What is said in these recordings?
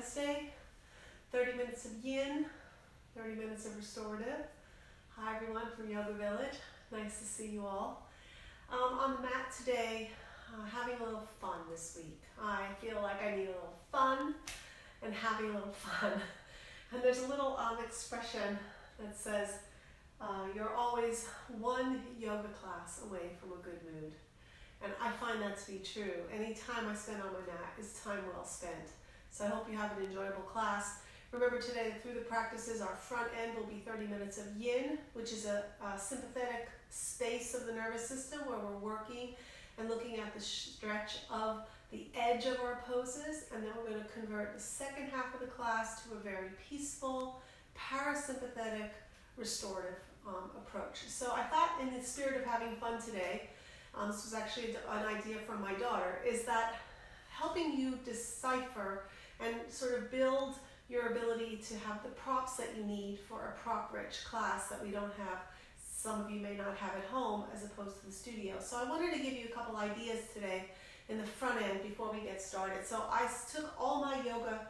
Wednesday, 30 minutes of yin, 30 minutes of restorative. Hi everyone from Yoga Village. Nice to see you all. On the mat today, having a little fun this week. I feel like I need a little fun and having a little fun. And there's a little expression that says, you're always one yoga class away from a good mood. And I find that to be true. Any time I spend on my mat is time well spent. So I hope you have an enjoyable class. Remember today, through the practices, our front end will be 30 minutes of yin, which is a sympathetic space of the nervous system where we're working and looking at the stretch of the edge of our poses. And then we're going to convert the second half of the class to a very peaceful, parasympathetic, restorative approach. So I thought, in the spirit of having fun today, this was actually an idea from my daughter, is that helping you decipher and sort of build your ability to have the props that you need for a prop-rich class that we don't have. Some of you may not have at home as opposed to the studio. So I wanted to give you a couple ideas today in the front end before we get started. So I took all my yoga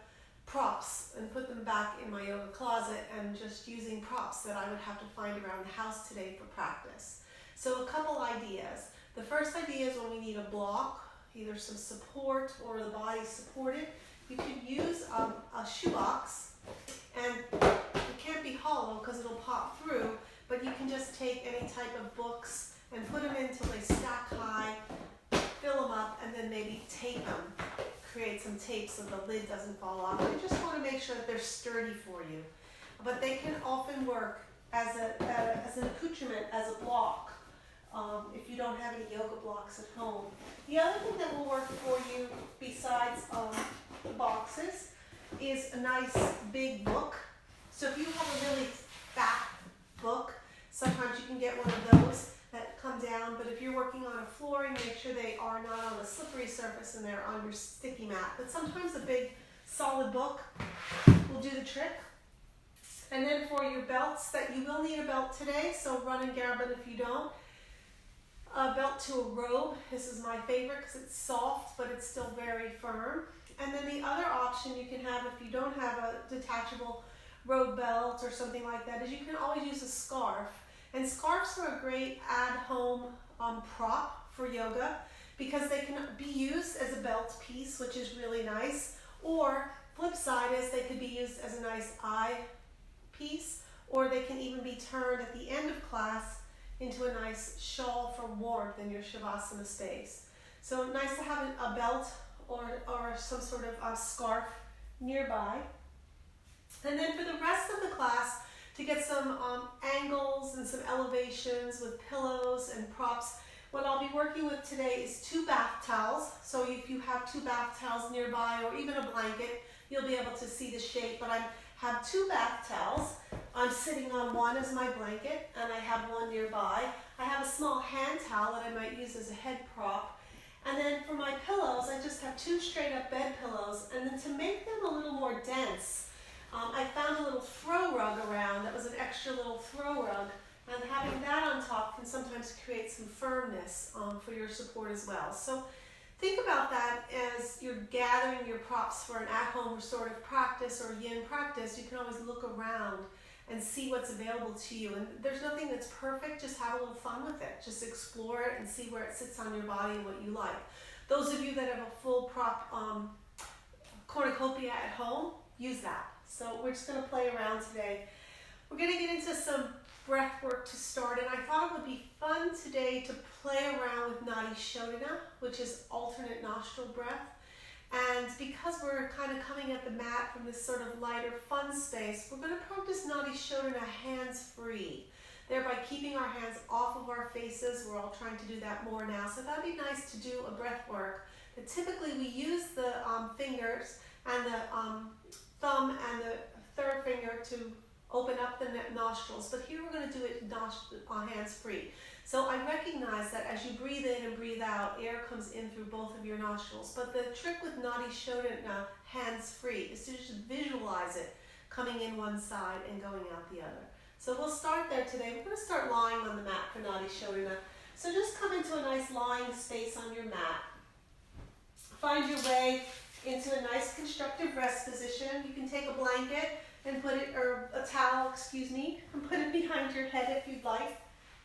props and put them back in my yoga closet and just using props that I would have to find around the house today for practice. So a couple ideas. The first idea is when we need a block, either some support or the body supported. You can use a shoebox, and it can't be hollow because it'll pop through, but you can just take any type of books and put them in until they stack high, fill them up, and then maybe tape them. Create some tape so the lid doesn't fall off. You just want to make sure that they're sturdy for you. But they can often work as an accoutrement, as a block. If you don't have any yoga blocks at home. The other thing that will work for you besides the boxes is a nice big book. So if you have a really fat book, sometimes you can get one of those that come down, but if you're working on a flooring, make sure they are not on a slippery surface and they're on your sticky mat. But sometimes a big solid book will do the trick. And then for your belts, that you will need a belt today, so run and grab it if you don't. A belt to a robe. This is my favorite because it's soft, but it's still very firm. And then the other option you can have if you don't have a detachable robe belt or something like that is you can always use a scarf. And scarves are a great at-home prop for yoga because they can be used as a belt piece, which is really nice. Or flip side is they could be used as a nice eye piece, or they can even be turned at the end of class into a nice shawl for warmth in your Shavasana space. So nice to have a belt or some sort of scarf nearby. And then for the rest of the class, to get some angles and some elevations with pillows and props, what I'll be working with today is 2 bath towels. So if you have 2 bath towels nearby or even a blanket, you'll be able to see the shape, but I have 2 bath towels. I'm sitting on one as my blanket, and I have one nearby. I have a small hand towel that I might use as a head prop. And then for my pillows, I just have 2 straight up bed pillows. And then to make them a little more dense, I found a little throw rug around that was an extra little throw rug. And having that on top can sometimes create some firmness for your support as well. So think about that as you're gathering your props for an at-home restorative practice or yin practice. You can always look around and see what's available to you. And there's nothing that's perfect, just have a little fun with it. Just explore it and see where it sits on your body and what you like. Those of you that have a full prop cornucopia at home, use that. So we're just gonna play around today. We're gonna get into some breath work to start, and I thought it would be fun today to play around with Nadi Shodhana, which is alternate nostril breath. And because we're kind of coming at the mat from this sort of lighter fun space, we're going to practice Nadi Shodhana hands-free, thereby keeping our hands off of our faces. We're all trying to do that more now. So that'd be nice to do a breath work. But typically we use the fingers and the thumb and the third finger to open up the nostrils. But here we're going to do it hands-free. So I recognize that as you breathe in and breathe out, air comes in through both of your nostrils. But the trick with Nadi Shodhana hands-free is to just visualize it coming in one side and going out the other. So we'll start there today. We're going to start lying on the mat for Nadi Shodhana. So just come into a nice lying space on your mat. Find your way into a nice constructive rest position. You can take a blanket and put it, or a towel, excuse me, and put it behind your head if you'd like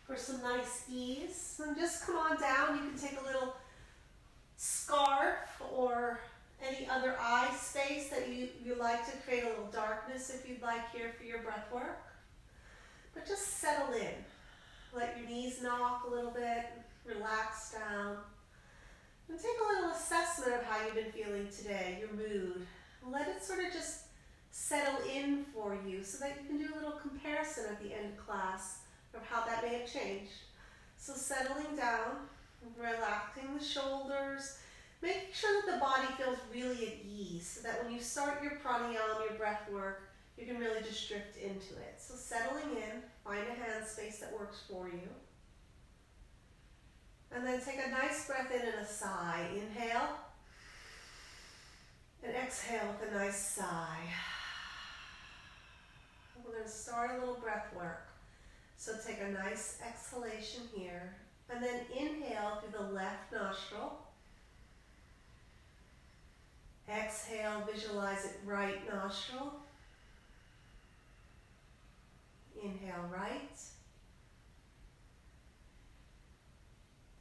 for some nice ease. And just come on down. You can take a little scarf or any other eye space that you like to create a little darkness if you'd like here for your breath work. But just settle in. Let your knees knock a little bit, relax down. And take a little assessment of how you've been feeling today, your mood. Let it sort of just settle in for you so that you can do a little comparison at the end of class of how that may have changed. So settling down, relaxing the shoulders, making sure that the body feels really at ease so that when you start your pranayama, your breath work, you can really just drift into it. So settling in, find a hand space that works for you. And then take a nice breath in and a sigh. Inhale. And exhale with a nice sigh. We're going to start a little breath work. So take a nice exhalation here. And then inhale through the left nostril. Exhale, visualize it right nostril. Inhale right.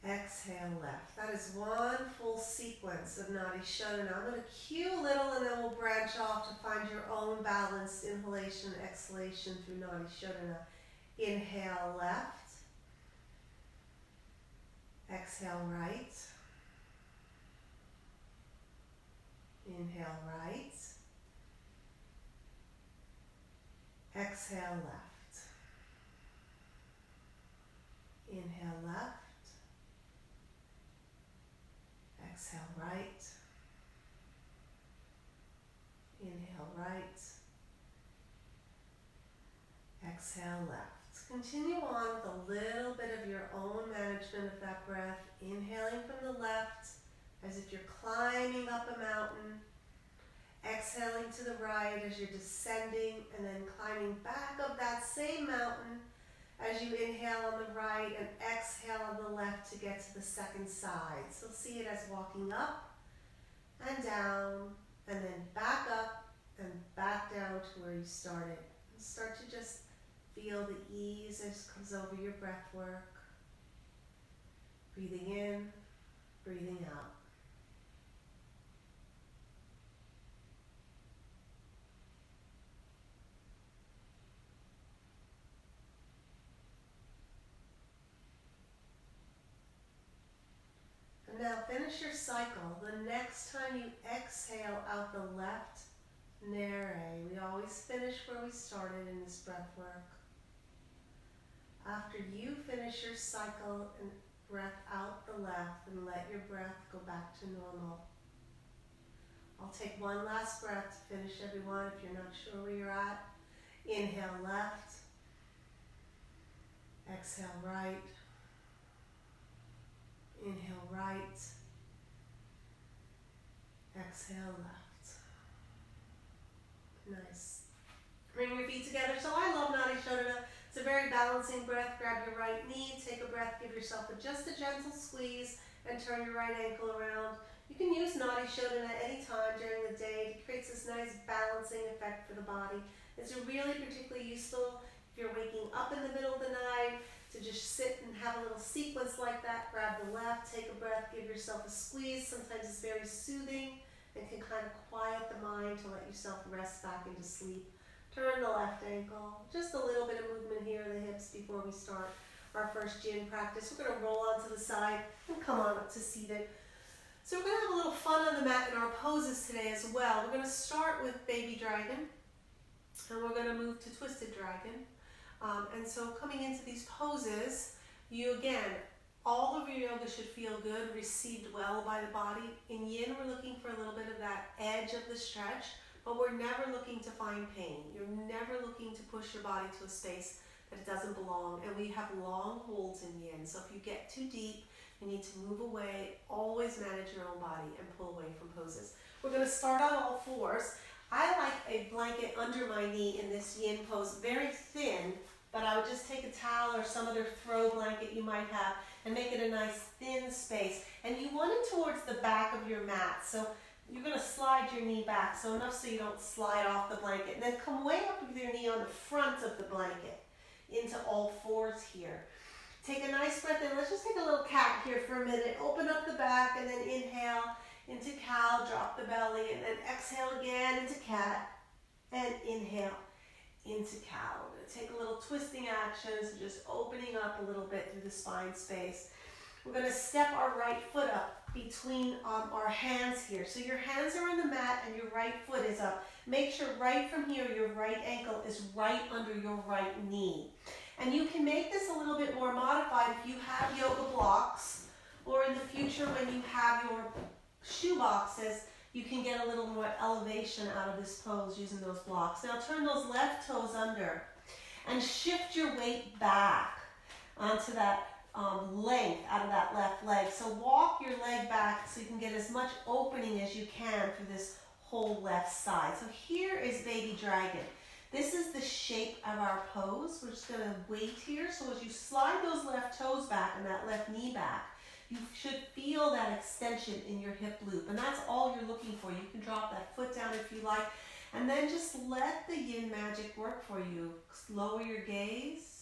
Exhale left. That is one full sequence of Nadi Shodhana. I'm going to cue a little and then we'll branch off to find your own balanced inhalation and exhalation through Nadi Shodhana. Inhale left. Exhale right. Inhale right. Exhale left. Inhale left. Exhale right. Inhale right. Exhale left. Continue on with a little bit of your own management of that breath. Inhaling from the left as if you're climbing up a mountain. Exhaling to the right as you're descending and then climbing back up that same mountain as you inhale on the right and exhale on the left to get to the second side. So see it as walking up and down and then back up and back down to where you started. And start to just feel the ease as comes over your breath work. Breathing in, breathing out. Now finish your cycle. The next time you exhale out the left nare, we always finish where we started in this breath work. After you finish your cycle and breath out the left and let your breath go back to normal. I'll take one last breath to finish everyone if you're not sure where you're at. Inhale left. Exhale right. Inhale right. Exhale left. Nice. Bring your feet together. So I love Nadi Shodhana. It's a very balancing breath. Grab your right knee, take a breath, give yourself just a gentle squeeze, and turn your right ankle around. You can use Nadi Shodhana any time during the day. It creates this nice balancing effect for the body. It's really particularly useful if you're waking up in the middle of the night, to just sit and have a little sequence like that. Grab the left, take a breath, give yourself a squeeze. Sometimes it's very soothing and can kind of quiet the mind to let yourself rest back into sleep. Turn the left ankle. Just a little bit of movement here in the hips before we start our first Jin practice. We're going to roll onto the side and come on up to seated. So we're going to have a little fun on the mat in our poses today as well. We're going to start with baby dragon and we're going to move to twisted dragon. And so coming into these poses, you again, all of your yoga should feel good, received well by the body. In yin, we're looking for a little bit of that edge of the stretch, but we're never looking to find pain. You're never looking to push your body to a space that it doesn't belong. And we have long holds in yin. So if you get too deep, you need to move away. Always manage your own body and pull away from poses. We're going to start on all fours. I like a blanket under my knee in this yin pose, very thin, but I would just take a towel or some other throw blanket you might have and make it a nice thin space. And you want it towards the back of your mat. So you're going to slide your knee back, so enough so you don't slide off the blanket. And then come way up with your knee on the front of the blanket into all fours here. Take a nice breath in. Let's just take a little cat here for a minute. Open up the back and then inhale into cow, drop the belly, and then exhale again into cat, and inhale into cow. We're going to take a little twisting action, so just opening up a little bit through the spine space. We're going to step our right foot up between our hands here. So your hands are on the mat and your right foot is up. Make sure right from here your right ankle is right under your right knee. And you can make this a little bit more modified if you have yoga blocks, or in the future when you have your shoe boxes, you can get a little more elevation out of this pose using those blocks. Now turn those left toes under and shift your weight back onto that length out of that left leg. So walk your leg back so you can get as much opening as you can through this whole left side. So here is baby dragon. This is the shape of our pose. We're just going to wait here. So as you slide those left toes back and that left knee back, you should feel that extension in your hip loop. And that's all you're looking for. You can drop that foot down if you like. And then just let the yin magic work for you. Lower your gaze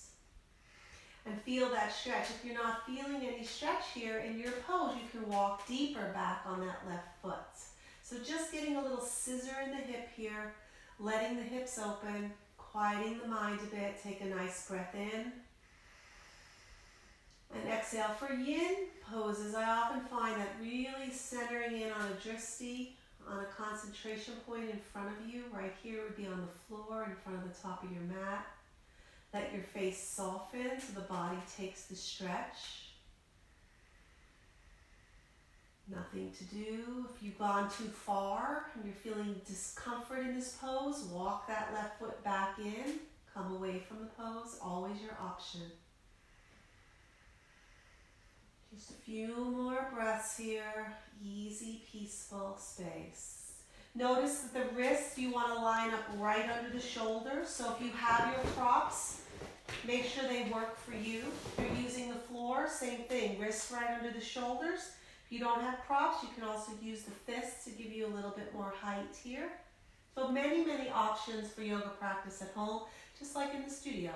and feel that stretch. If you're not feeling any stretch here in your pose, you can walk deeper back on that left foot. So just getting a little scissor in the hip here, letting the hips open, quieting the mind a bit. Take a nice breath in. And exhale. For yin poses, I often find that really centering in on a drishti, on a concentration point in front of you, right here would be on the floor in front of the top of your mat. Let your face soften so the body takes the stretch. Nothing to do. If you've gone too far and you're feeling discomfort in this pose, walk that left foot back in, come away from the pose, always your option. Just a few more breaths here, easy, peaceful space. Notice that the wrists you want to line up right under the shoulders. So if you have your props, make sure they work for you. If you're using the floor, same thing, wrists right under the shoulders. If you don't have props, you can also use the fists to give you a little bit more height here. So many, many options for yoga practice at home, just like in the studio.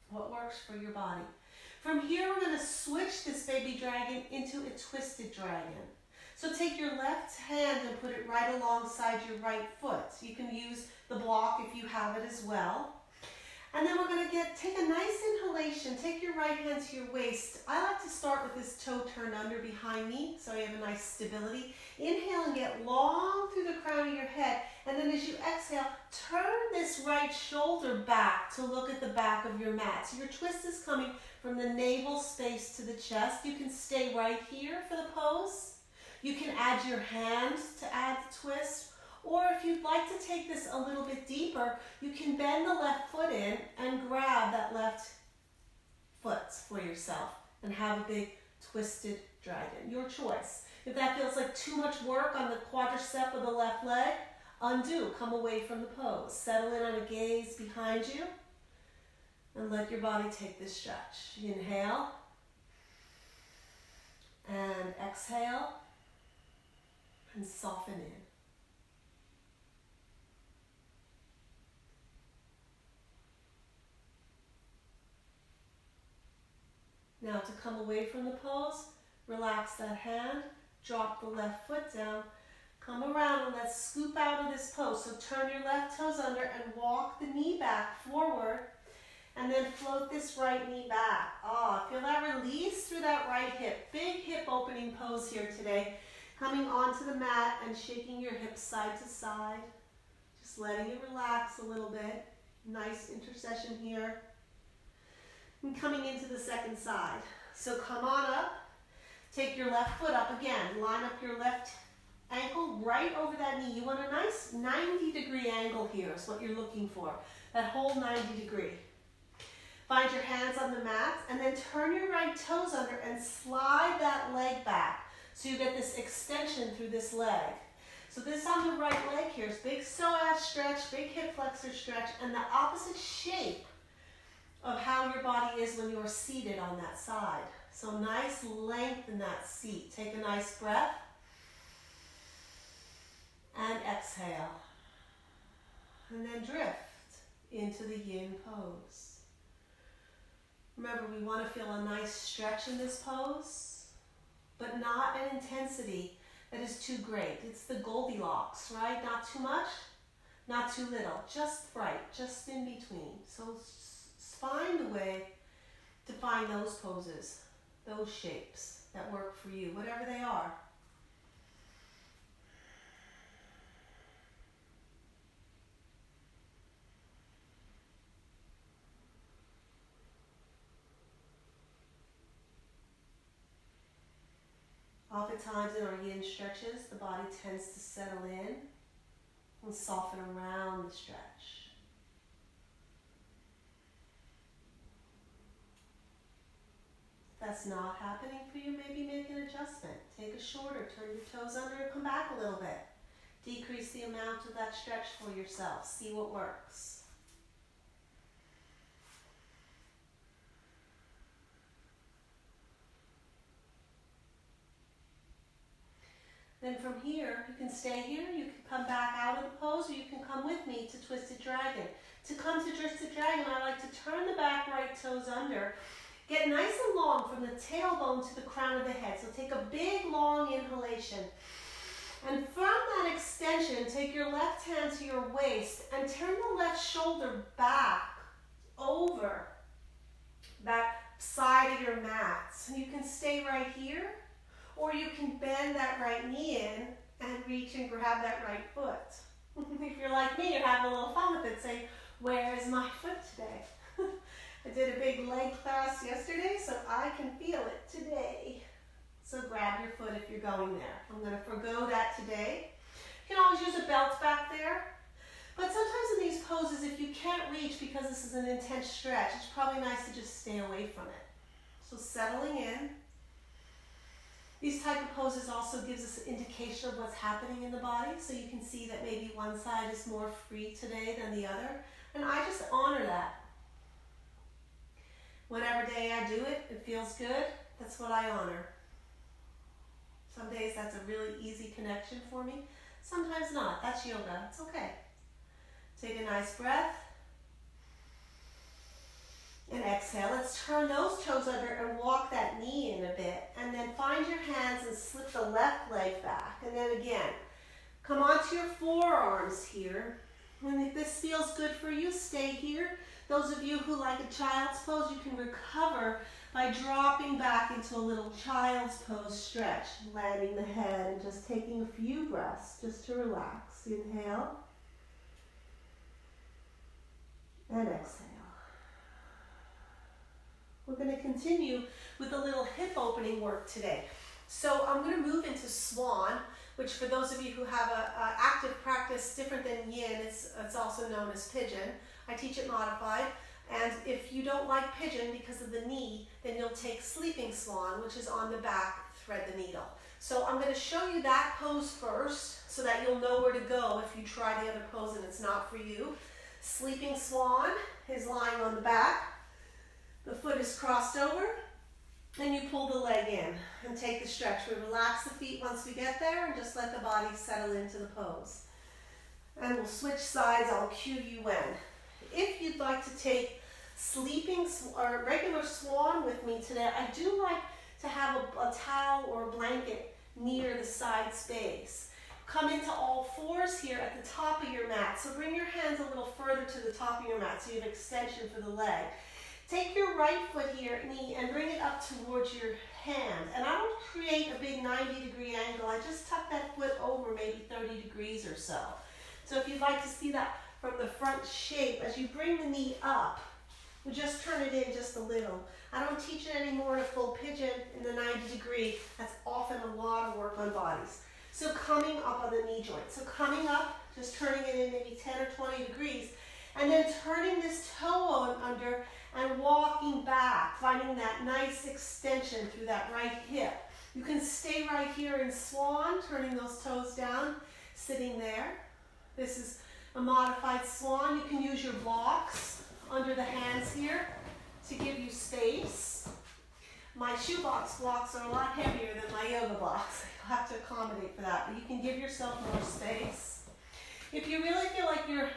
What works for your body? From here, we're going to switch this baby dragon into a twisted dragon. So take your left hand and put it right alongside your right foot. You can use the block if you have it as well. And then we're going to take a nice inhalation. Take your right hand to your waist. I like to start with this toe turned under behind me, so you have a nice stability. Inhale and get long through the crown of your head. And then as you exhale, turn this right shoulder back to look at the back of your mat. So your twist is coming from the navel space to the chest. You can stay right here for the pose. You can add your hand to add the twist. Or if you'd like to take this a little bit deeper, you can bend the left foot in and grab that left foot for yourself and have a big twisted dragon. Your choice. If that feels like too much work on the quadricep of the left leg, undo. Come away from the pose. Settle in on a gaze behind you and let your body take this stretch. Inhale and exhale and soften in. Now to come away from the pose, relax that hand, drop the left foot down, come around and let's scoop out of this pose. So turn your left toes under and walk the knee back forward and then float this right knee back. Feel that release through that right hip. Big hip opening pose here today. Coming onto the mat and shaking your hips side to side. Just letting it relax a little bit. Nice intercession here. And coming into the second side. So come on up, take your left foot up again, line up your left ankle right over that knee. You want a nice 90-degree angle here is what you're looking for, that whole 90 degree. Find your hands on the mat and then turn your right toes under and slide that leg back so you get this extension through this leg. So this on the right leg here is big psoas stretch, big hip flexor stretch, and the opposite shape of how your body is when you're seated on that side. So nice length in that seat. Take a nice breath. And exhale. And then drift into the yin pose. Remember, we want to feel a nice stretch in this pose, but not an intensity that is too great. It's the Goldilocks, right? Not too much, not too little. Just right, just in between. So find a way to find those poses, those shapes that work for you, whatever they are. Oftentimes in our yin stretches, the body tends to settle in and soften around the stretch. If that's not happening for you, maybe make an adjustment. Take a shorter, turn your toes under and come back a little bit. Decrease the amount of that stretch for yourself. See what works. Then from here, you can stay here, you can come back out of the pose, or you can come with me to Twisted Dragon. To come to Twisted Dragon, I like to turn the back right toes under. Get nice and long from the tailbone to the crown of the head. So take a big, long inhalation. And from that extension, take your left hand to your waist and turn the left shoulder back over that side of your mat. So you can stay right here, or you can bend that right knee in and reach and grab that right foot. If you're like me, you're having a little fun with it, saying, where is my foot today? I did a big leg class yesterday, so I can feel it today. So grab your foot if you're going there. I'm going to forego that today. You can always use a belt back there. But sometimes in these poses, if you can't reach because this is an intense stretch, it's probably nice to just stay away from it. So settling in. These type of poses also gives us an indication of what's happening in the body. So you can see that maybe one side is more free today than the other. And I just honor that. Whatever day I do it, it feels good. That's what I honor. Some days that's a really easy connection for me. Sometimes not. That's yoga. It's okay. Take a nice breath. And exhale. Let's turn those toes under and walk that knee in a bit. And then find your hands and slip the left leg back. And then again, come onto your forearms here. And if this feels good for you, stay here. Those of you who like a child's pose, you can recover by dropping back into a little child's pose stretch, landing the head and just taking a few breaths just to relax. Inhale and exhale. We're going to continue with a little hip opening work today. So I'm going to move into swan, which for those of you who have a active practice different than yin, it's also known as pigeon. I teach it modified. And if you don't like pigeon because of the knee, then you'll take sleeping swan, which is on the back, thread the needle. So I'm going to show you that pose first so that you'll know where to go if you try the other pose and it's not for you. Sleeping swan is lying on the back. The foot is crossed over. And you pull the leg in and take the stretch. We relax the feet once we get there and just let the body settle into the pose. And we'll switch sides. I'll cue you when. If you'd like to take sleeping or regular swan with me today, I do like to have a towel or a blanket near the side space. Come into all fours here at the top of your mat. So bring your hands a little further to the top of your mat so you have extension for the leg. Take your right foot here, knee, and bring it up towards your hand. And I don't create a big 90-degree angle. I just tuck that foot over maybe 30 degrees or so. So if you'd like to see that from the front shape, as you bring the knee up, we just turn it in just a little. I don't teach it anymore in a full pigeon in the 90 degree. That's often a lot of work on bodies. So coming up on the knee joint. So coming up, just turning it in maybe 10 or 20 degrees, and then turning this toe on under and walking back, finding that nice extension through that right hip. You can stay right here in swan, turning those toes down, sitting there. This is a modified swan. You can use your blocks under the hands here to give you space. My shoebox blocks are a lot heavier than my yoga blocks. have to accommodate for that, but you can give yourself more space. If you really feel like you're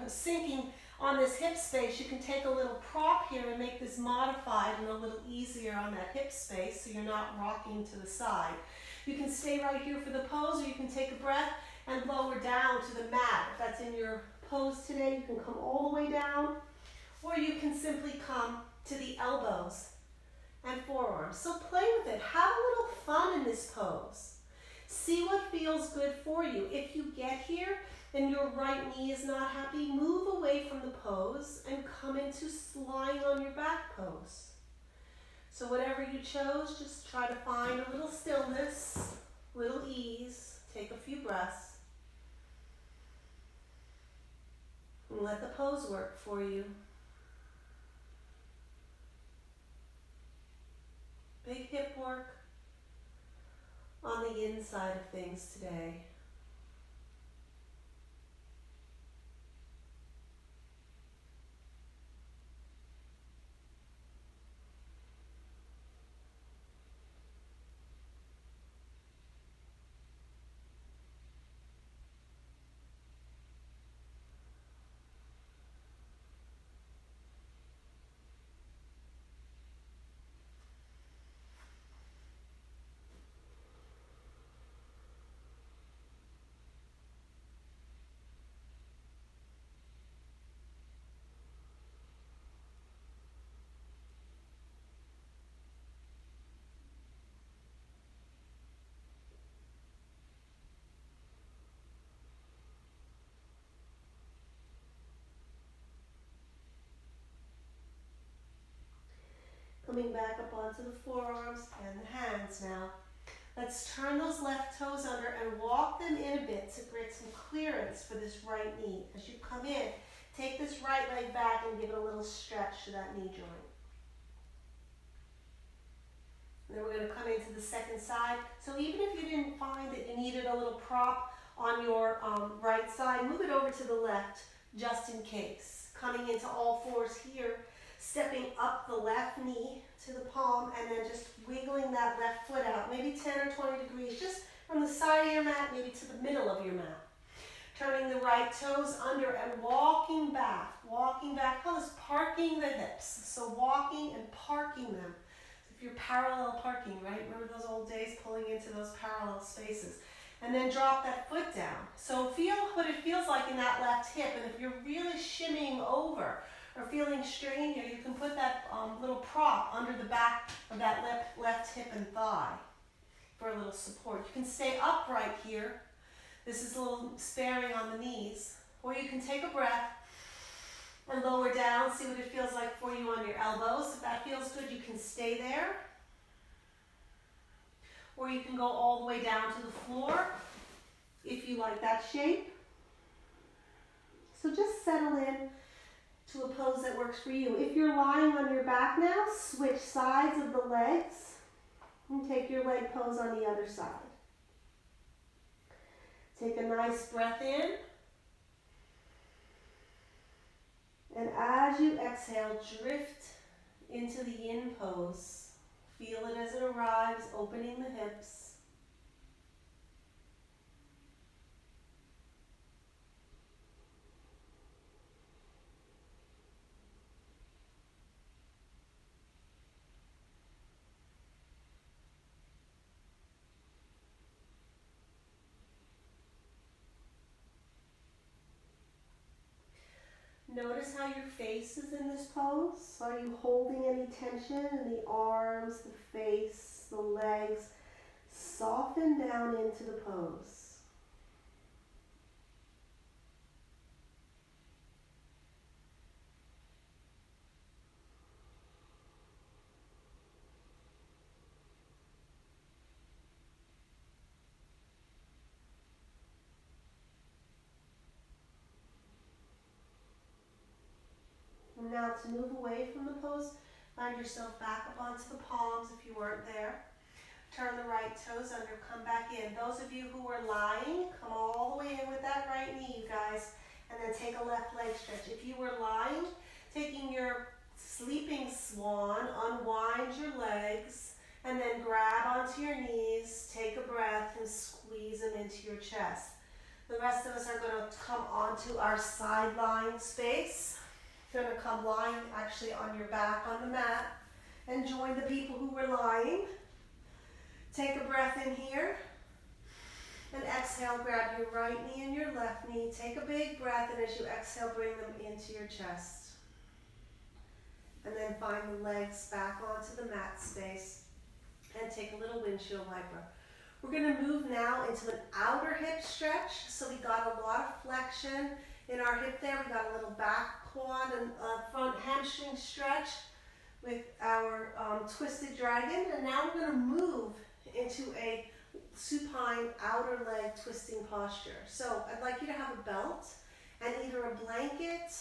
sinking on this hip space, you can take a little prop here and make this modified and a little easier on that hip space so you're not rocking to the side. You can stay right here for the pose, or you can take a breath and lower down to the mat. If that's in your pose today, you can come all the way down, or you can simply come to the elbows and forearms. So play with it. Have a little fun in this pose. See what feels good for you. If you get here and your right knee is not happy, move away from the pose and come into lying on your back pose. So whatever you chose, just try to find a little stillness, little ease. Take a few breaths. And let the pose work for you. Big hip work on the inside of things today. Coming back up onto the forearms and the hands now. Let's turn those left toes under and walk them in a bit to create some clearance for this right knee. As you come in, take this right leg back and give it a little stretch to that knee joint. And then we're going to come into the second side. So even if you didn't find that you needed a little prop on your right side, move it over to the left just in case. Coming into all fours here, stepping up the left knee to the palm and then just wiggling that left foot out, maybe 10 or 20 degrees, just from the side of your mat, maybe to the middle of your mat. Turning the right toes under and walking back, call this parking the hips. So walking and parking them. If you're parallel parking, right? Remember those old days, pulling into those parallel spaces. And then drop that foot down. So feel what it feels like in that left hip, and if you're really shimmying over, or feeling strain here, you can put that little prop under the back of that left hip and thigh for a little support. You can stay upright here. This is a little sparing on the knees. Or you can take a breath and lower down, see what it feels like for you on your elbows. If that feels good, you can stay there. Or you can go all the way down to the floor if you like that shape. So just settle in to a pose that works for you. If you're lying on your back now, switch sides of the legs and take your leg pose on the other side. Take a nice breath in. And as you exhale, drift into the yin pose. Feel it as it arrives, opening the hips. Notice how your face is in this pose. Are you holding any tension in the arms, the face, the legs? Soften down into the pose. Now to move away from the pose, find yourself back up onto the palms if you weren't there. Turn the right toes under, come back in. Those of you who are lying, come all the way in with that right knee, you guys, and then take a left leg stretch. If you were lying, taking your sleeping swan, unwind your legs And then grab onto your knees, take a breath, and squeeze them into your chest. The rest of us are going to come onto our side lying space. You're going to come lying actually on your back on the mat and join the people who were lying. Take a breath in here. And exhale, grab your right knee and your left knee. Take a big breath, and as you exhale, bring them into your chest. And then find the legs back onto the mat space. And take a little windshield wiper. We're going to move now into an outer hip stretch. So we got a lot of flexion in our hip there. We got a little back quad and front hamstring stretch with our twisted dragon. And now we're going to move into a supine outer leg twisting posture. So I'd like you to have a belt and either a blanket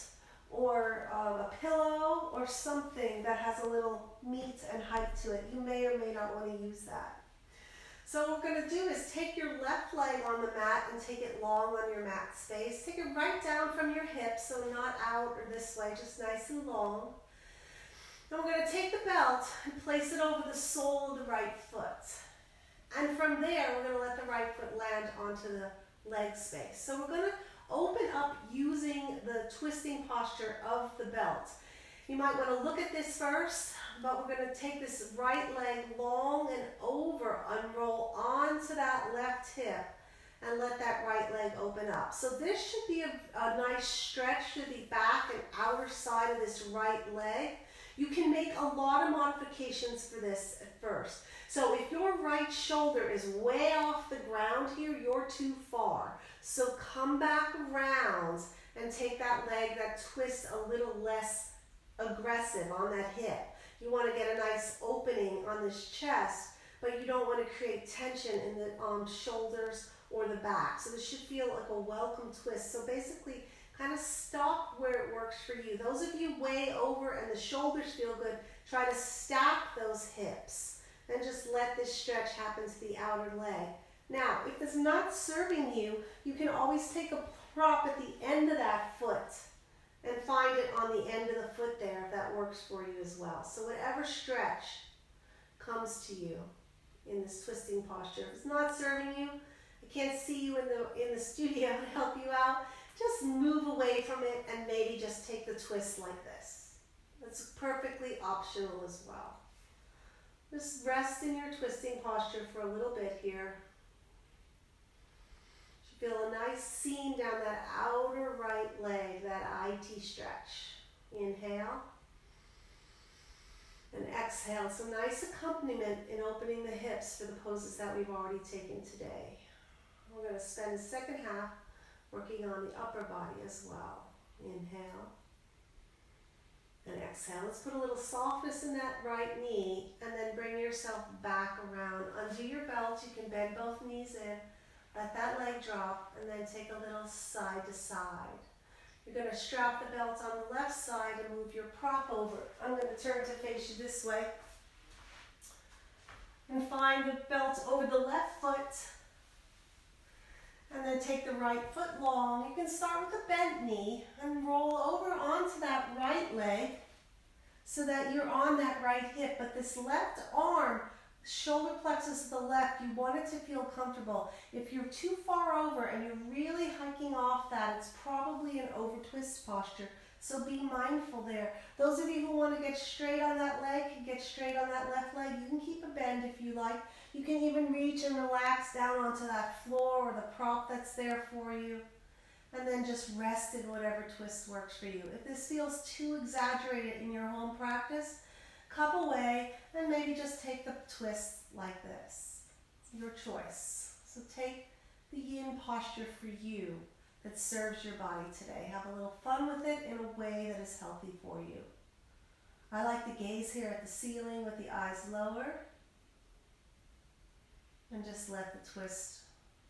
or a pillow or something that has a little meat and height to it. You may or may not want to use that. So what we're going to do is take your left leg on the mat and take it long on your mat space. Take it right down from your hips, so not out or this way, just nice and long. And we're going to take the belt and place it over the sole of the right foot. And from there, we're going to let the right foot land onto the leg space. So we're going to open up using the twisting posture of the belt. You might want to look at this first, but we're going to take this right leg long and over, unroll onto that left hip, and let that right leg open up. So this should be a nice stretch to the back and outer side of this right leg. You can make a lot of modifications for this at first. So if your right shoulder is way off the ground here, you're too far. So come back around and take that leg, that twist a little less aggressive on that hip. You want to get a nice opening on this chest, but you don't want to create tension in the shoulders or the back. So this should feel like a welcome twist. So basically, kind of stop where it works for you. Those of you way over and the shoulders feel good, try to stack those hips and just let this stretch happen to the outer leg. Now, if it's not serving you, you can always take a prop at the end of that foot and find it on the end of the foot there if that works for you as well. So whatever stretch comes to you in this twisting posture. If it's not serving you, I can't see you in the studio to help you out. Just move away from it and maybe just take the twist like this. That's perfectly optional as well. Just rest in your twisting posture for a little bit here. You feel a nice seam down that outer right leg, that IT stretch. Inhale. And exhale. Some nice accompaniment in opening the hips for the poses that we've already taken today. We're going to spend the second half working on the upper body as well. Inhale. And exhale. Let's put a little softness in that right knee and then bring yourself back around. Undo your belt. You can bend both knees in. Let that leg drop and then take a little side to side. You're going to strap the belt on the left side and move your prop over. I'm going to turn to face you this way. And find the belt over the left foot. And then take the right foot long. You can start with a bent knee and roll over onto that right leg so that you're on that right hip. But this left arm, shoulder plexus of the left, you want it to feel comfortable. If you're too far over and you're really hiking off that, it's probably an over twist posture. So be mindful there. Those of you who want to get straight on that leg can get straight on that left leg. You can keep a bend if you like. You can even reach and relax down onto that floor or the prop that's there for you. And then just rest in whatever twist works for you. If this feels too exaggerated in your home practice, cup away and maybe just take the twist like this. It's your choice. So take the yin posture for you that serves your body today. Have a little fun with it in a way that is healthy for you. I like to gaze here at the ceiling with the eyes lower and just let the twist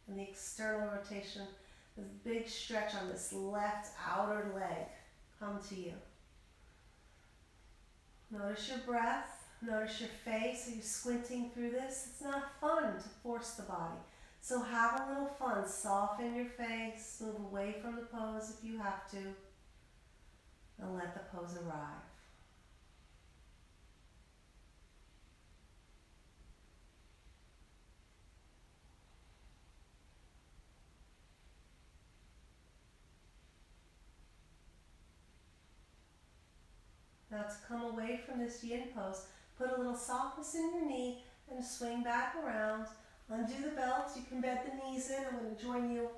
and the external rotation, this big stretch on this left outer leg come to you. Notice your breath, notice your face. Are you squinting through this? It's not fun to force the body. So have a little fun. Soften your face, move away from the pose if you have to, and let the pose arrive. Now to come away from this yin pose, put a little softness in your knee and swing back around. Undo the belt. You can bed the knees in. I'm going to join you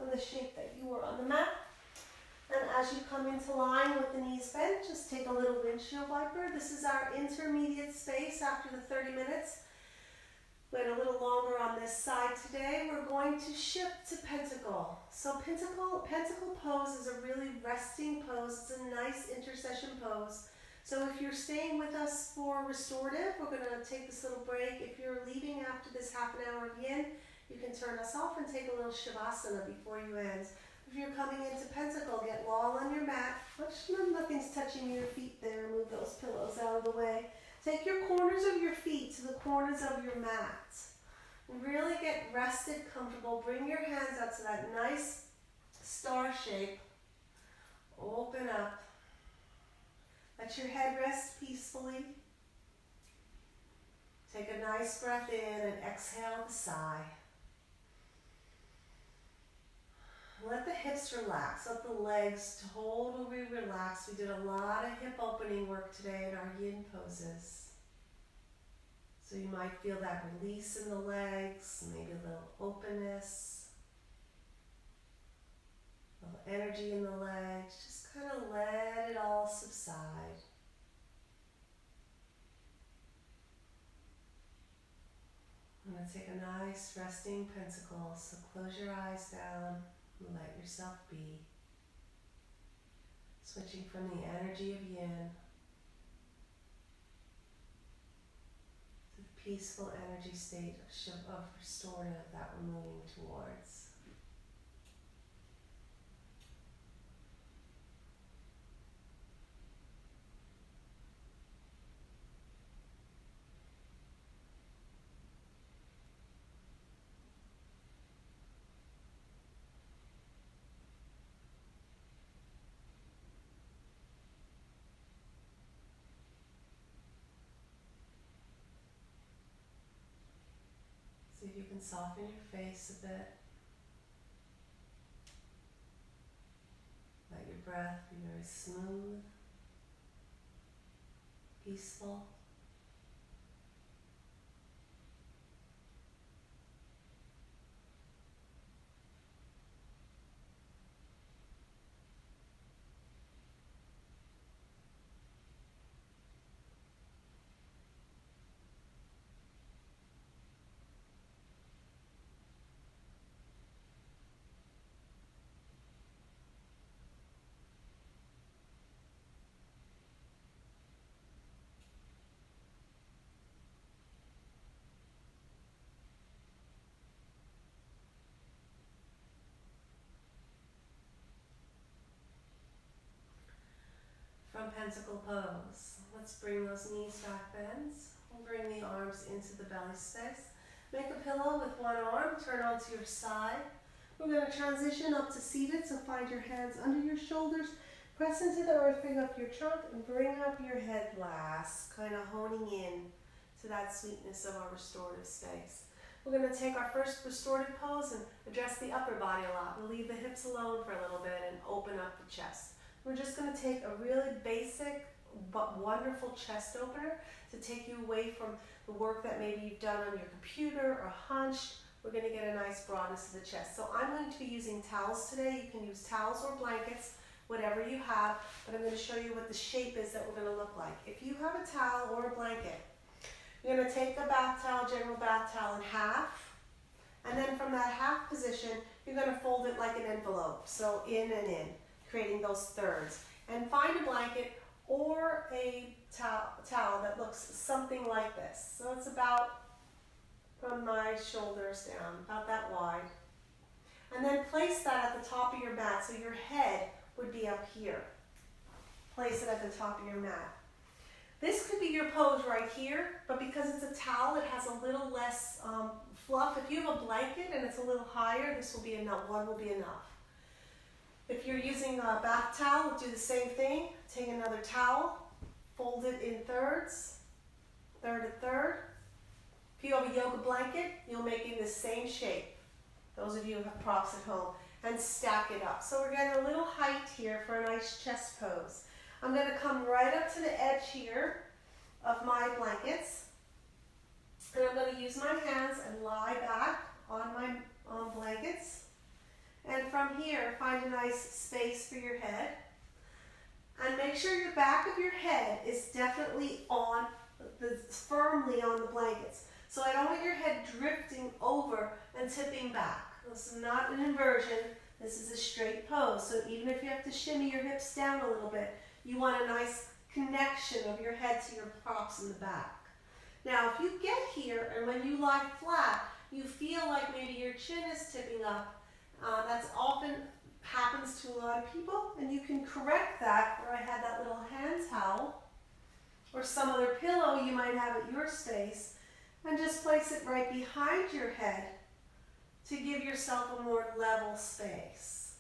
on the shape that you were on the mat. And as you come into line with the knees bent, just take a little windshield wiper. This is our intermediate space after the 30 minutes. Went a little longer on this side today. We're going to shift to pentacle. So pentacle pose is a really resting pose. It's a nice intercession pose. So if you're staying with us for restorative, we're going to take this little break. If you're leaving after this half an hour of yin, you can turn us off and take a little shavasana before you end. If you're coming into pentacle, get long on your mat. Nothing's touching your feet there. Move those pillows out of the way. Take your corners of your feet to the corners of your mat. Really get rested, comfortable. Bring your hands out to that nice star shape. Open up. Let your head rest peacefully. Take a nice breath in and exhale the sigh. Let the hips relax, let the legs totally relax. We did a lot of hip opening work today in our yin poses. So you might feel that release in the legs, maybe a little openness, a little energy in the legs. Just kind of let it all subside. I'm going to take a nice resting pentacle, so close your eyes down. Let yourself be. Switching from the energy of yin to the peaceful energy state of restorative that we're moving towards. See if you can soften your face a bit. Let your breath be very smooth, peaceful. From pentacle pose, let's bring those knees back bends. We'll bring the arms into the belly space. Make a pillow with one arm, turn onto your side. We're going to transition up to seated, so find your hands under your shoulders. Press into the earth, bring up your trunk, and bring up your head last, kind of honing in to that sweetness of our restorative space. We're going to take our first restorative pose and address the upper body a lot. We'll leave the hips alone for a little bit and open up the chest. We're just going to take a really basic but wonderful chest opener to take you away from the work that maybe you've done on your computer or hunched. We're going to get a nice broadness of the chest. So I'm going to be using towels today. You can use towels or blankets, whatever you have, but I'm going to show you what the shape is that we're going to look like. If you have a towel or a blanket, you're going to take a bath towel, general bath towel, in half, and then from that half position, you're going to fold it like an envelope, so in and in, creating those thirds. And find a blanket or a towel that looks something like this. So it's about from my shoulders down, about that wide. And then place that at the top of your mat, so your head would be up here. Place it at the top of your mat. This could be your pose right here, but because it's a towel, it has a little less fluff. If you have a blanket and it's a little higher, this will be enough. One will be enough. If you're using a bath towel, do the same thing. Take another towel, fold it in thirds, third to third. If you have a yoga blanket, you'll make it in the same shape. Those of you who have props at home, and stack it up. So we're getting a little height here for a nice chest pose. I'm going to come right up to the edge here of my blankets. And I'm going to use my hands and lie back on my blankets. And from here, find a nice space for your head. And make sure your back of your head is definitely firmly on the blankets. So I don't want your head drifting over and tipping back. This is not an inversion. This is a straight pose. So even if you have to shimmy your hips down a little bit, you want a nice connection of your head to your props in the back. Now, if you get here and when you lie flat, you feel like maybe your chin is tipping up, that's often happens to a lot of people, and you can correct that where I had that little hand towel or some other pillow you might have at your space, and just place it right behind your head to give yourself a more level space.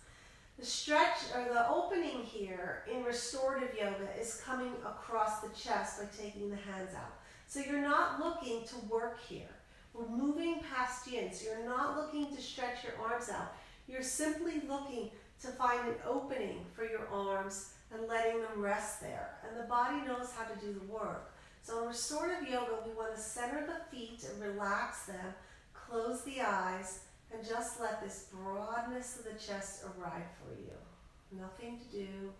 The stretch or the opening here in restorative yoga is coming across the chest by taking the hands out. So you're not looking to work here. We're moving past yin, so you're not looking to stretch your arms out. You're simply looking to find an opening for your arms and letting them rest there. And the body knows how to do the work. So in restorative yoga, we want to center the feet and relax them, close the eyes, and just let this broadness of the chest arrive for you. Nothing to do.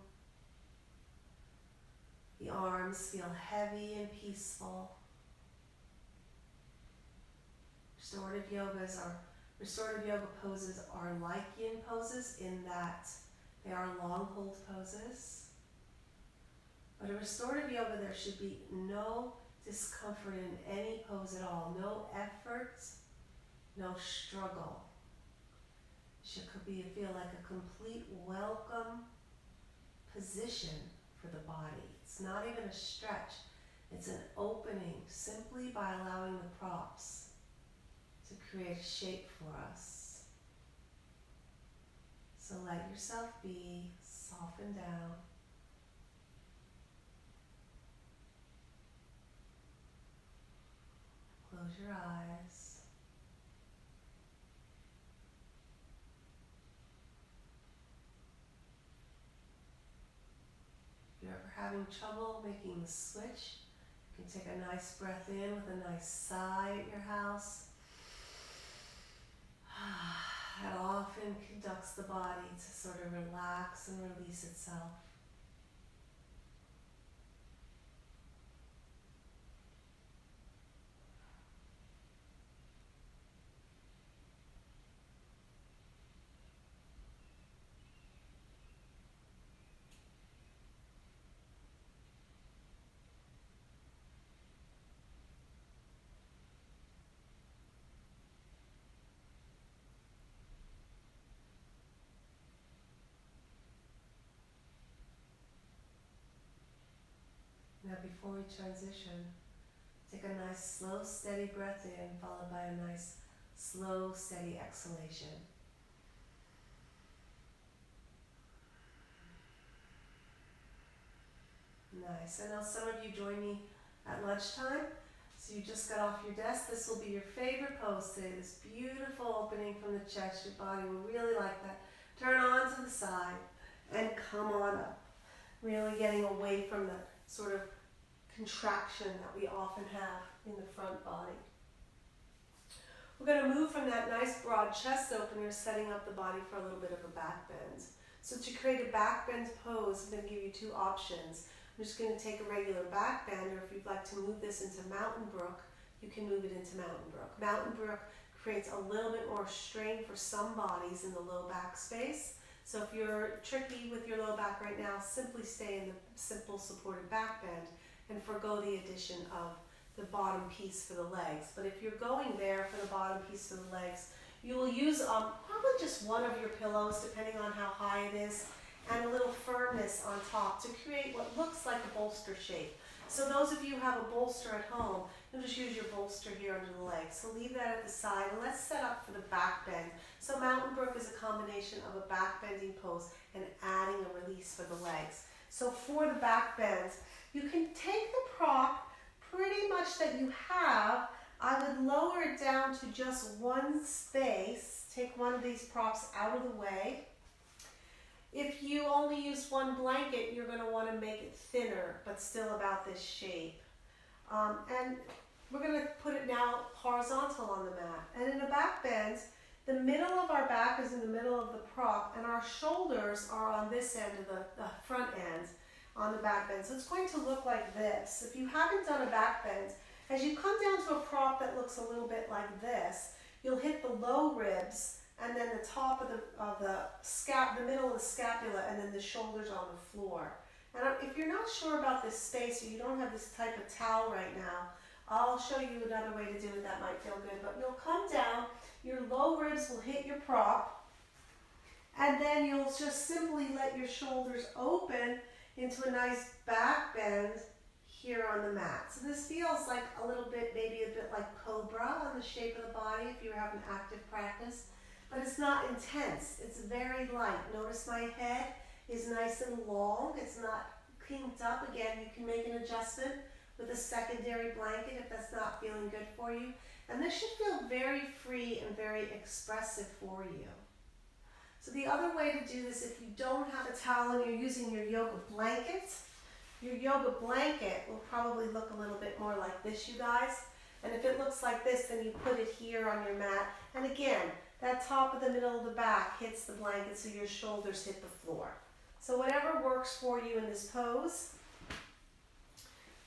The arms feel heavy and peaceful. Restorative yoga poses are like yin poses in that they are long hold poses. But in restorative yoga, there should be no discomfort in any pose at all. No effort, no struggle. It should feel like a complete welcome position for the body. It's not even a stretch. It's an opening simply by allowing the props to create a shape for us. So let yourself be, soften down. Close your eyes. If you're ever having trouble making the switch, you can take a nice breath in with a nice sigh at your house. That often conducts the body to sort of relax and release itself. Now before we transition, take a nice slow, steady breath in, followed by a nice slow, steady exhalation. Nice. And now some of you join me at lunchtime. So you just got off your desk. This will be your favorite pose today. This beautiful opening from the chest. Your body will really like that. Turn on to the side and come on up. Really getting away from the sort of contraction that we often have in the front body. We're going to move from that nice broad chest opener, setting up the body for a little bit of a back bend. So to create a back bend pose, I'm going to give you two options. I'm just going to take a regular back bend, or if you'd like to move this into Mountain Brook, you can move it into Mountain Brook. Mountain Brook creates a little bit more strain for some bodies in the low back space. So if you're tricky with your low back right now, simply stay in the simple supported back bend and forgo the addition of the bottom piece for the legs. But if you're going there for the bottom piece for the legs, you will use probably just one of your pillows, depending on how high it is, and a little firmness on top to create what looks like a bolster shape. So those of you who have a bolster at home, you'll just use your bolster here under the legs. So leave that at the side, and let's set up for the back bend. So Mountain Brook is a combination of a back bending pose and adding a release for the legs. So for the back bends, you can take the prop pretty much that you have. I would lower it down to just one space. Take one of these props out of the way. If you only use one blanket, you're going to want to make it thinner, but still about this shape. And we're going to put it now horizontal on the mat. And in a back bend, the middle of our back is in the middle of the prop, and our shoulders are on this end of the front end on the back bend. So it's going to look like this. If you haven't done a back bend, as you come down to a prop that looks a little bit like this, you'll hit the low ribs and then the top of the middle of the scapula, and then the shoulders on the floor. And if you're not sure about this space, or you don't have this type of towel right now, I'll show you another way to do it that might feel good. But you'll come down, your low ribs will hit your prop, and then you'll just simply let your shoulders open into a nice back bend here on the mat. So this feels like a little bit, maybe a bit like cobra on the shape of the body if you were having active practice. But it's not intense, it's very light. Notice my head is nice and long, it's not kinked up. Again, you can make an adjustment with a secondary blanket if that's not feeling good for you. And this should feel very free and very expressive for you. So the other way to do this, if you don't have a towel and you're using your yoga blanket will probably look a little bit more like this, you guys. And if it looks like this, then you put it here on your mat. And again, that top of the middle of the back hits the blanket so your shoulders hit the floor. So whatever works for you in this pose,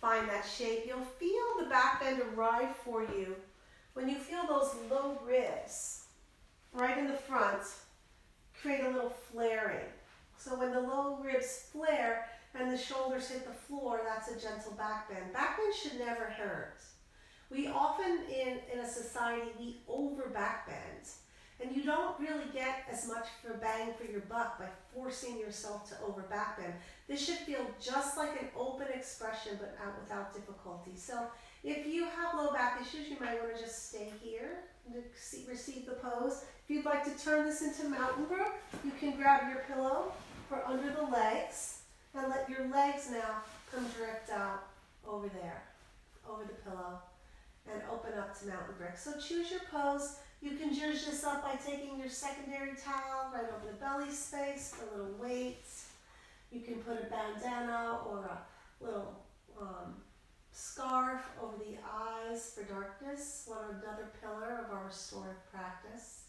find that shape. You'll feel the back bend arrive for you when you feel those low ribs right in the front create a little flaring. So when the low ribs flare and the shoulders hit the floor, that's a gentle back bend. Back bend should never hurt. We often in a society, we over back bend. And you don't really get as much for bang for your buck by forcing yourself to over back bend. This should feel just like an open expression, but without difficulty. So if you have low back issues, you might want to just stay here and receive the pose. If you'd like to turn this into Mountain Brook, you can grab your pillow for under the legs and let your legs now come drift out over there, over the pillow, and open up to Mountain Brook. So choose your pose. You can zhuzh this up by taking your secondary towel right over the belly space for a little weight. You can put a bandana or a little scarf over the eyes for darkness, another pillar of our restorative practice.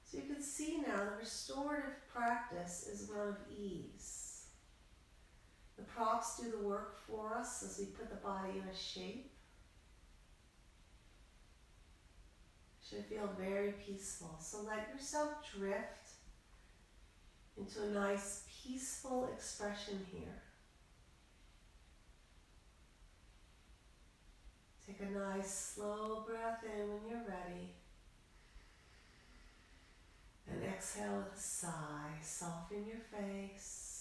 So you can see now the restorative practice is one of ease. The props do the work for us as we put the body in a shape. Should feel very peaceful. So let yourself drift into a nice peaceful expression here. Take a nice slow breath in when you're ready. And exhale with a sigh. Soften your face.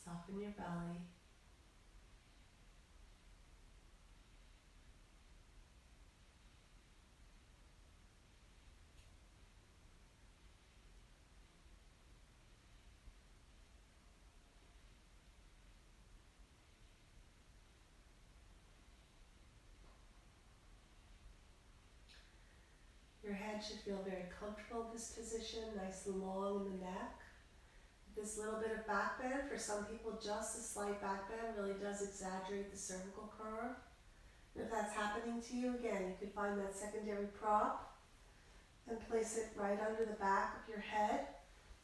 Soften your belly. Your head should feel very comfortable in this position, nice and long in the neck. This little bit of back bend, for some people just a slight back bend really does exaggerate the cervical curve. And if that's happening to you, again, you could find that secondary prop and place it right under the back of your head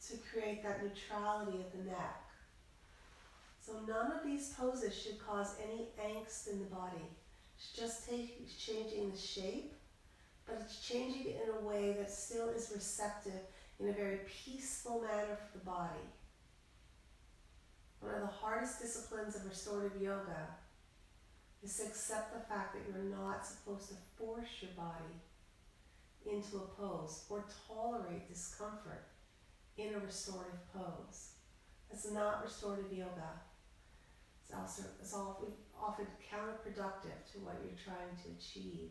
to create that neutrality of the neck. So none of these poses should cause any angst in the body. It's just changing the shape, but it's changing it in a way that still is receptive in a very peaceful manner for the body. One of the hardest disciplines of restorative yoga is to accept the fact that you're not supposed to force your body into a pose or tolerate discomfort in a restorative pose. That's not restorative yoga. It's often counterproductive to what you're trying to achieve.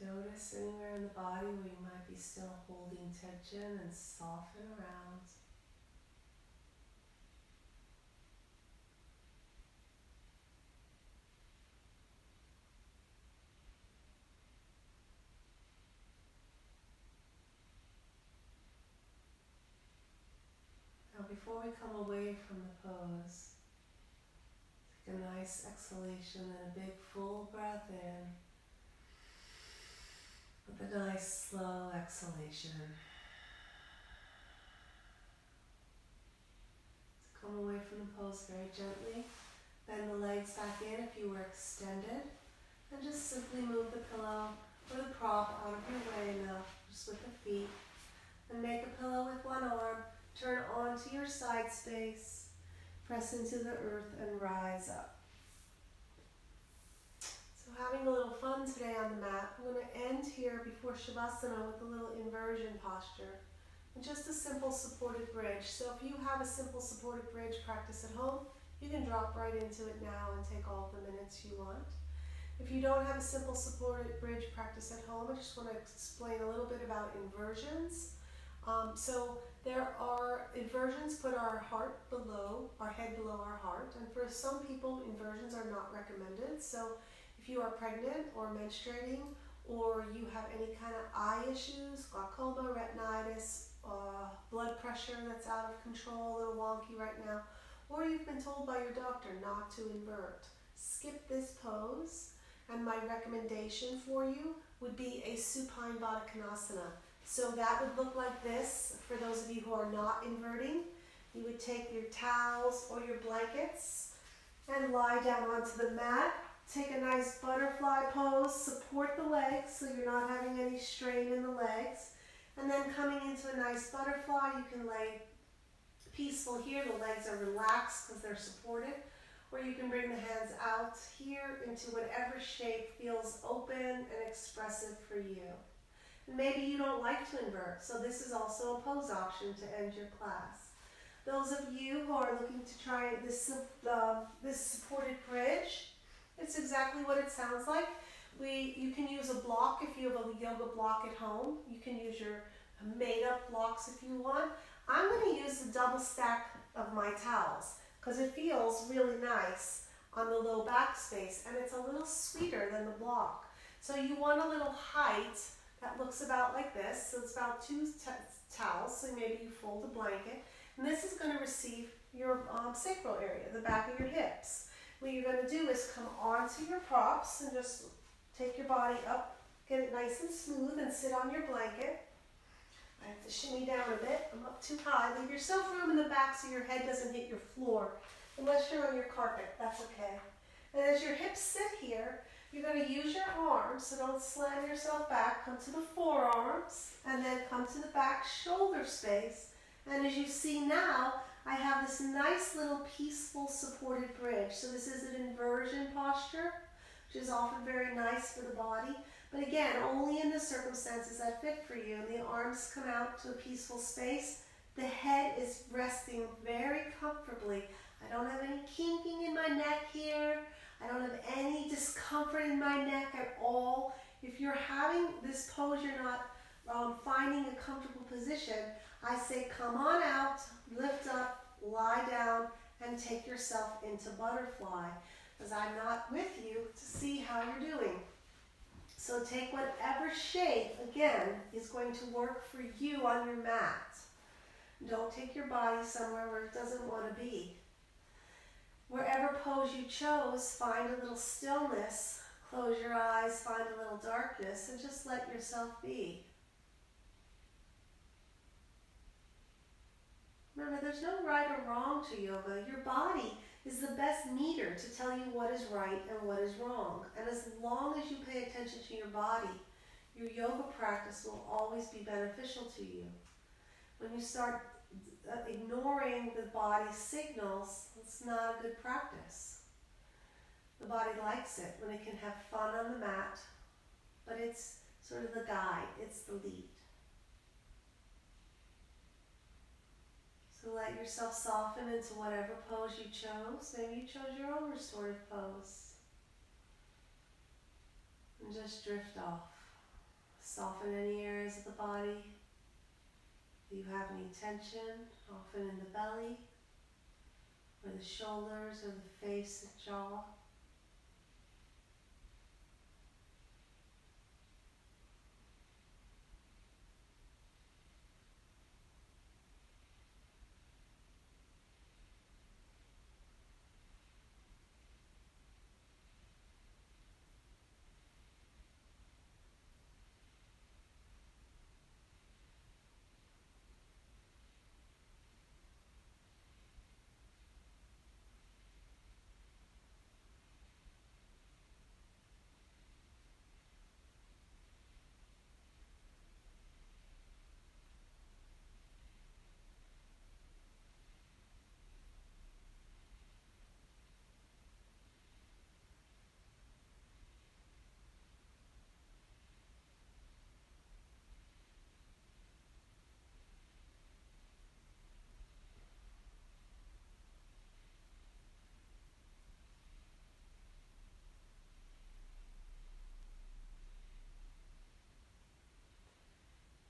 Notice anywhere in the body where you might be still holding tension and soften around. Now before we come away from the pose, take a nice exhalation and a big full breath in with a nice slow exhalation. So come away from the pose very gently. Bend the legs back in if you were extended. And just simply move the pillow or the prop out of your way enough, just with the feet. And make a pillow with one arm. Turn onto your side space. Press into the earth and rise up. So having a little fun today on the mat. I'm going to end here before Shavasana with a little inversion posture. And just a simple supported bridge. So if you have a simple supported bridge practice at home, you can drop right into it now and take all the minutes you want. If you don't have a simple supported bridge practice at home, I just want to explain a little bit about inversions. So there are inversions put our heart below, our head below our heart, and for some people inversions are not recommended. So if you are pregnant or menstruating, or you have any kind of eye issues, glaucoma, retinitis, blood pressure that's out of control, a little wonky right now, or you've been told by your doctor not to invert, skip this pose. And my recommendation for you would be a supine Baddha Konasana. So that would look like this for those of you who are not inverting. You would take your towels or your blankets and lie down onto the mat. Take a nice butterfly pose, support the legs so you're not having any strain in the legs. And then coming into a nice butterfly, you can lay peaceful here. The legs are relaxed because they're supported. Or you can bring the hands out here into whatever shape feels open and expressive for you. And maybe you don't like to invert, so this is also a pose option to end your class. Those of you who are looking to try this supported bridge, it's exactly what it sounds like. You can use a block if you have a yoga block at home. You can use your made-up blocks if you want. I'm going to use the double stack of my towels, because it feels really nice on the low back space and it's a little sweeter than the block. So you want a little height that looks about like this. So it's about two towels, so maybe you fold a blanket. And this is going to receive your sacral area, the back of your hips. What you're going to do is come onto your props and just take your body up, get it nice and smooth and sit on your blanket. I have to shimmy down a bit. I'm up too high. Leave yourself room in the back so your head doesn't hit your floor. Unless you're on your carpet, that's okay. And as your hips sit here, you're going to use your arms, so don't slam yourself back. Come to the forearms, and then come to the back shoulder space. And as you see now, I have this nice little peaceful supported bridge. So this is an inversion posture, which is often very nice for the body. But again, only in the circumstances that fit for you. And the arms come out to a peaceful space. The head is resting very comfortably. I don't have any kinking in my neck here. I don't have any discomfort in my neck at all. If you're having this pose, you're not finding a comfortable position, I say come on out, lift up, lie down, and take yourself into butterfly. Because I'm not with you to see how you're doing. So take whatever shape, again, is going to work for you on your mat. Don't take your body somewhere where it doesn't want to be. Wherever pose you chose, find a little stillness, close your eyes, find a little darkness, and just let yourself be. Remember, there's no right or wrong to yoga. Your body is the best meter to tell you what is right and what is wrong. And as long as you pay attention to your body, your yoga practice will always be beneficial to you. When you start ignoring the body's signals, it's not a good practice. The body likes it when it can have fun on the mat, but it's sort of the guide, it's the lead. So let yourself soften into whatever pose you chose. Maybe you chose your own restorative pose. And just drift off. Soften any areas of the body. If you have any tension, often in the belly, or the shoulders, or the face and jaw.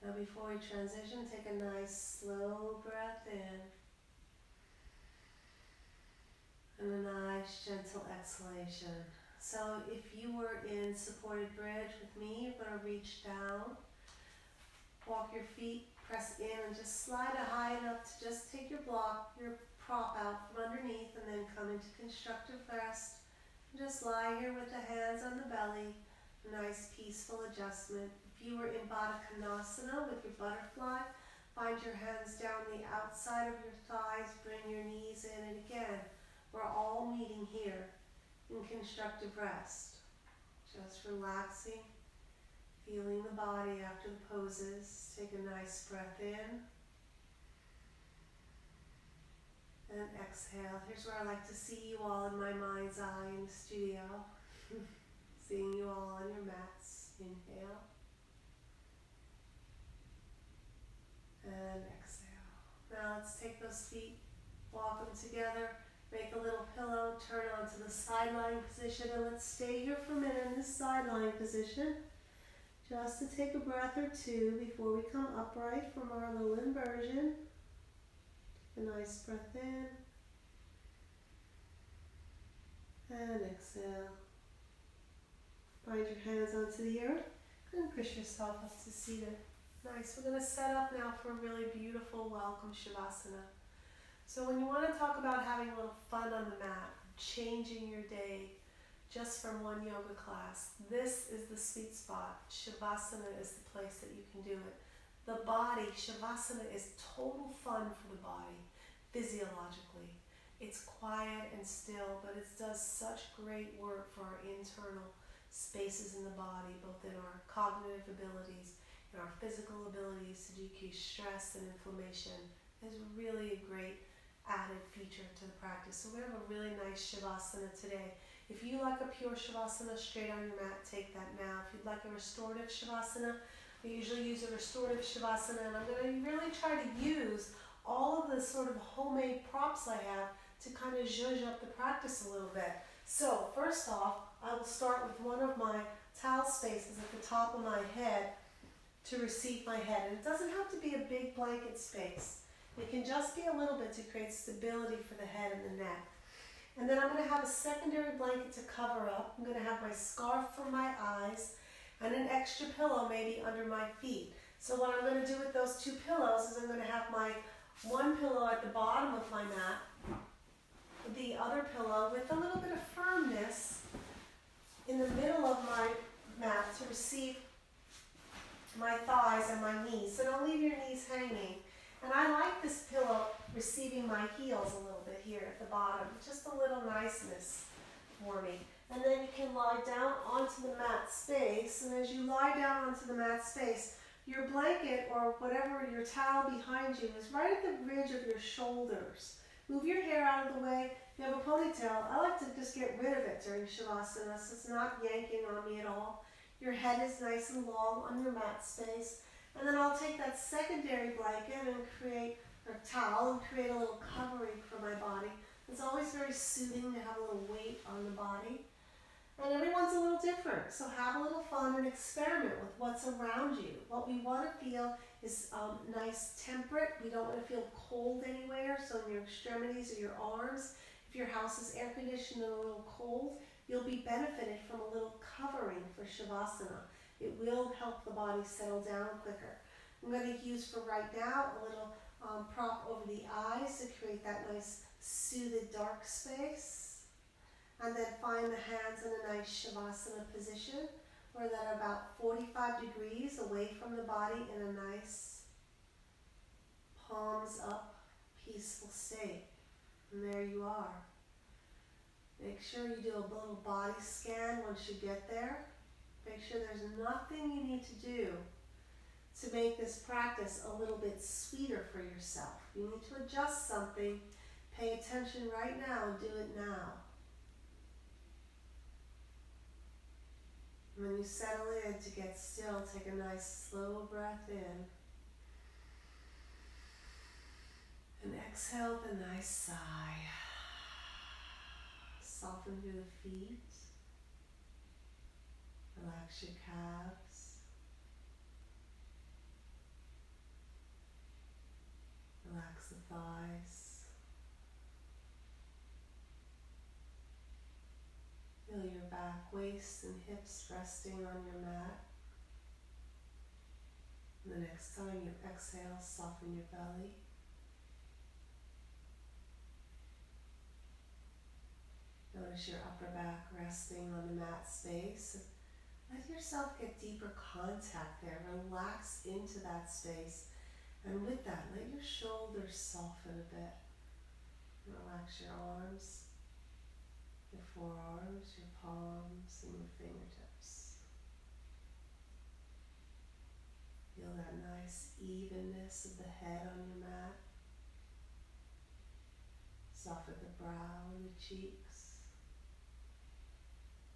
Now before we transition, take a nice slow breath in and a nice gentle exhalation. So if you were in supported bridge with me, you're going to reach down, walk your feet, press in, and just slide it high enough to just take your prop out from underneath, and then come into constructive rest. And just lie here with the hands on the belly, a nice peaceful adjustment. If you were in Baddha Konasana with your butterfly, find your hands down the outside of your thighs, bring your knees in, and again, we're all meeting here in constructive rest. Just relaxing, feeling the body after the poses. Take a nice breath in and exhale. Here's where I like to see you all in my mind's eye in the studio. Seeing you all on your mats. Inhale and exhale. Now let's take those feet, walk them together, make a little pillow, turn onto the side lying position, and let's stay here for a minute in this side lying position, just to take a breath or two before we come upright from our little inversion. A nice breath in and exhale. Find your hands onto the earth and push yourself up to seated. Nice. We're going to set up now for a really beautiful welcome Shavasana. So when you want to talk about having a little fun on the mat, changing your day just from one yoga class, this is the sweet spot. Shavasana is the place that you can do it. The body, Shavasana is total fun for the body, physiologically. It's quiet and still, but it does such great work for our internal spaces in the body, both in our cognitive abilities and our physical abilities to decrease stress and inflammation. Is really a great added feature to the practice. So we have a really nice Shavasana today. If you like a pure Shavasana straight on your mat, take that now. If you'd like a restorative Shavasana, I usually use a restorative Shavasana, and I'm going to really try to use all of the sort of homemade props I have to kind of zhuzh up the practice a little bit. So first off, I will start with one of my towel spaces at the top of my head to receive my head. And it doesn't have to be a big blanket space. It can just be a little bit to create stability for the head and the neck. And then I'm going to have a secondary blanket to cover up. I'm going to have my scarf for my eyes and an extra pillow maybe under my feet. So what I'm going to do with those two pillows is I'm going to have my one pillow at the bottom of my mat, the other pillow with a little bit of firmness in the middle of my mat to receive my thighs and my knees. So don't leave your knees hanging. And I like this pillow receiving my heels a little bit here at the bottom. Just a little niceness for me. And then you can lie down onto the mat space. And as you lie down onto the mat space, your blanket or whatever your towel behind you is right at the ridge of your shoulders. Move your hair out of the way. If you have a ponytail, I like to just get rid of it during Shavasana so it's not yanking on me at all. Your head is nice and long on your mat space. And then I'll take that secondary blanket and create a towel and create a little covering for my body. It's always very soothing to have a little weight on the body. And everyone's a little different, so have a little fun and experiment with what's around you. What we want to feel is nice temperate. We don't want to feel cold anywhere, so in your extremities or your arms. If your house is air conditioned and a little cold, you'll be benefited from a little covering for Shavasana. It will help the body settle down quicker. I'm going to use for right now a little prop over the eyes to create that nice soothed dark space. And then find the hands in a nice Shavasana position where they're about 45 degrees away from the body in a nice palms up peaceful state. And there you are. Make sure you do a little body scan once you get there. Make sure there's nothing you need to do to make this practice a little bit sweeter for yourself. You need to adjust something. Pay attention right now and do it now. When you settle in to get still, take a nice slow breath in. And exhale with a nice sigh. Soften through the feet. Relax your calves. Relax the thighs. Feel your back, waist, and hips resting on your mat. And the next time you exhale, soften your belly. Notice your upper back resting on the mat space. Let yourself get deeper contact there. Relax into that space. And with that, let your shoulders soften a bit. Relax your arms, your forearms, your palms, and your fingertips. Feel that nice evenness of the head on your mat. Soften the brow and the cheeks.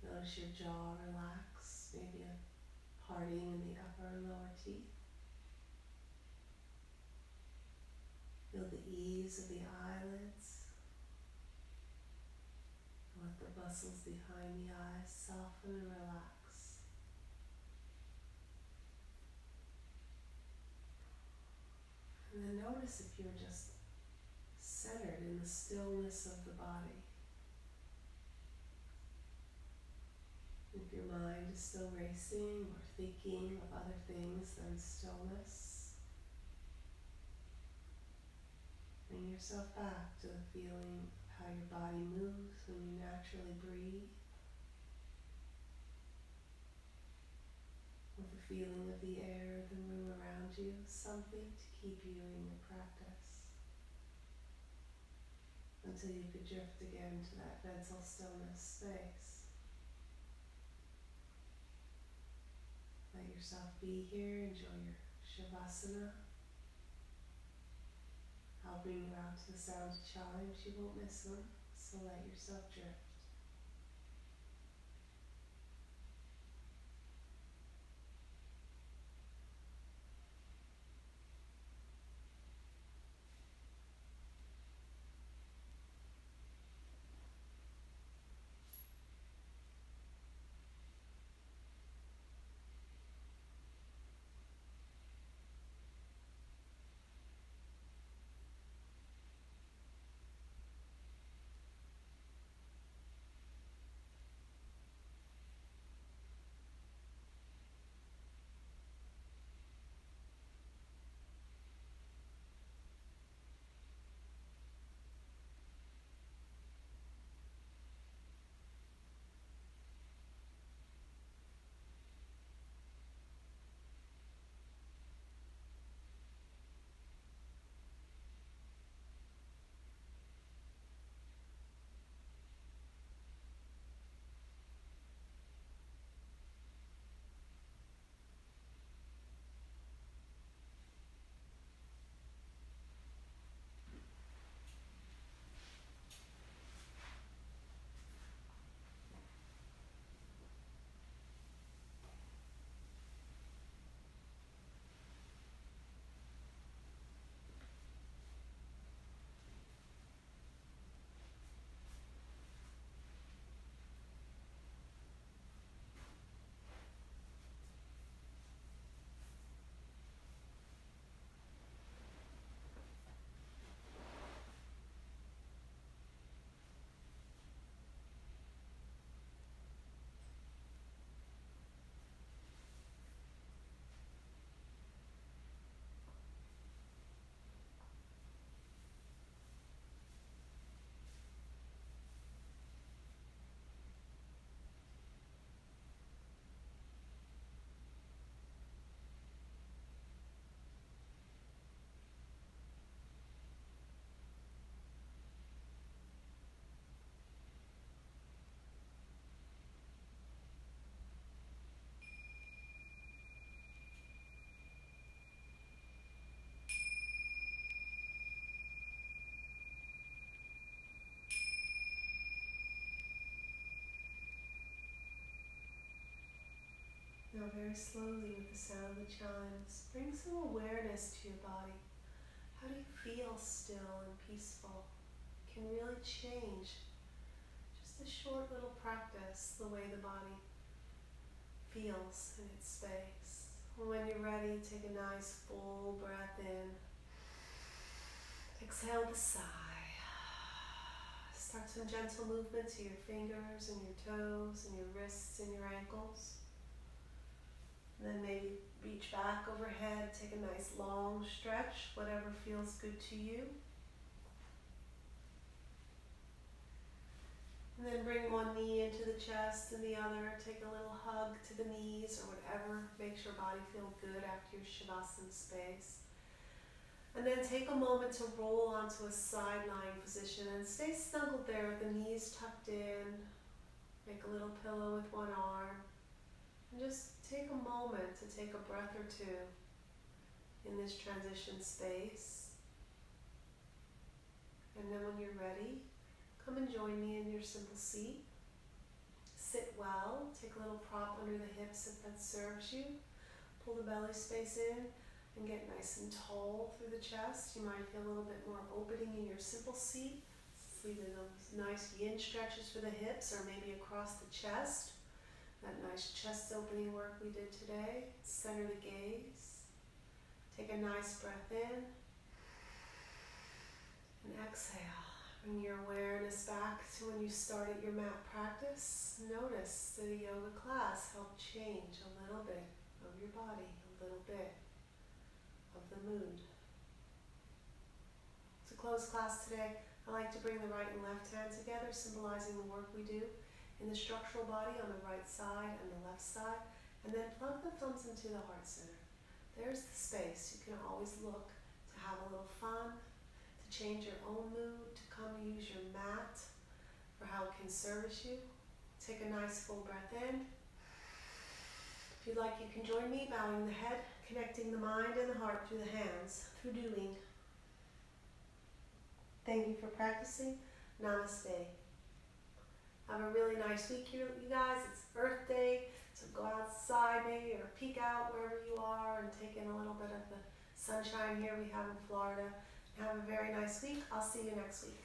Notice your jaw relax, maybe a parting in the upper and lower teeth. Feel the ease of the eyelids. Let the muscles behind the eyes soften and relax. And then notice if you're just centered in the stillness of the body. If your mind is still racing or thinking of other things than stillness, bring yourself back to the feeling of how your body moves when you naturally breathe, with the feeling of the air, the room around you, something to keep you in your practice, until you could drift again to that mental stillness space. Let yourself be here, enjoy your Shavasana. I'll bring you out to the sound of chimes, you won't miss them, so let yourself drift. Now very slowly with the sound of the chimes, bring some awareness to your body. How do you feel still and peaceful? Can really change. Just a short little practice, the way the body feels in its space. When you're ready, take a nice full breath in. Exhale to sigh. Start some gentle movement to your fingers and your toes and your wrists and your ankles. And then maybe reach back overhead, take a nice long stretch, whatever feels good to you. And then bring one knee into the chest and the other. Take a little hug to the knees or whatever makes your body feel good after your Shavasana space. And then take a moment to roll onto a side lying position and stay snuggled there with the knees tucked in. Make a little pillow with one arm. And just take a moment to take a breath or two in this transition space. And then when you're ready, come and join me in your simple seat. Sit well, take a little prop under the hips if that serves you. Pull the belly space in and get nice and tall through the chest. You might feel a little bit more opening in your simple seat. Leaving those nice yin stretches for the hips or maybe across the chest. That nice chest opening work we did today. Center the gaze. Take a nice breath in. And exhale. Bring your awareness back to when you started your mat practice. Notice that a yoga class helped change a little bit of your body, a little bit of the mood. To close class today, I like to bring the right and left hand together, symbolizing the work we do in the structural body on the right side and the left side, and then plug the thumbs into the heart center. There's the space. You can always look to have a little fun, to change your own mood, to come use your mat for how it can service you. Take a nice full breath in. If you'd like, you can join me, bowing the head, connecting the mind and the heart through the hands, through doing. Thank you for practicing. Namaste. Have a really nice week, you guys. It's Earth Day, so go outside maybe or peek out wherever you are and take in a little bit of the sunshine here we have in Florida. Have a very nice week. I'll see you next week.